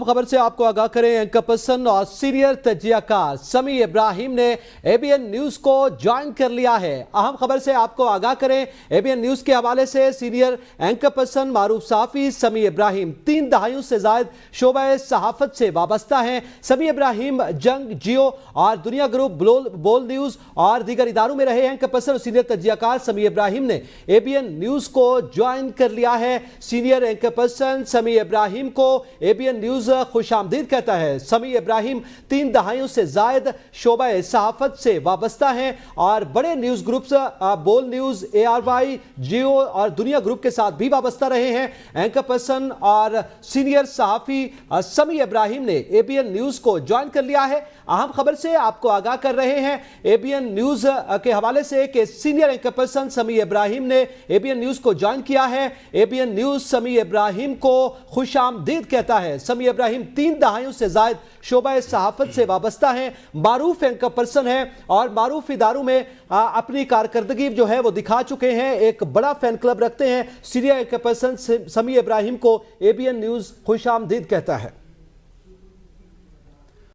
खबर से आपको आगाह करें। एंकर पर्सन और सीनियर तजियाकार समी इब्राहिम ने एबीएन न्यूज को ज्वाइन कर लिया है। अहम खबर से आपको आगाह करें। एबीएन न्यूज के हवाले से सीनियर एंकर पर्सन मारूफ सहाफी समी इब्राहिम 3 दहाइयों से जायद शोबा सहाफत से वाबस्ता हैं। समी इब्राहिम जंग, जियो और दुनिया ग्रुप, बोल न्यूज और दीगर इदारों में रहे। एंकर पर्सन और सीनियर तजियाकार समी इब्राहिम ने एबीएन न्यूज को ज्वाइन कर लिया है। सीनियर एंकर पर्सन समी इब्राहिम को एबीएन न्यूज खुशामदीद कहता है। समी इब्राहिम 3 दहाइयों से जायद शोबा सहाफत से वाबस्ता हैं और बड़े न्यूज ग्रुप्स बोल न्यूज, ARY, जियो और दुनिया ग्रुप के साथ भी वाबस्ता रहे हैं। एंकर पर्सन और सीनियर सहाफी समी इब्राहिम ने एबीएन न्यूज को ज्वाइन कर लिया है। अहम खबर से आपको आगाह कर रहे हैं एबीएन न्यूज के हवाले से कि सीनियर एंकर पर्सन समी इब्राहिम ने एबीएन न्यूज को ज्वाइन किया है। एबीएन न्यूज समी इब्राहिम को खुशामदीद कहता है। समी इब्राहिम 3 दहाइयों से जायद शोबा सहाफत से वाबस्ता हैं, मारूफ एंकर पर्सन है और मारूफ इदारों में अपनी कारकर्दगी जो है वो दिखा चुके हैं। एक बड़ा फैन क्लब रखते हैं। सीनियर एंकर पर्सन समी इब्राहिम को एबीएन न्यूज खुशामदीद कहता है।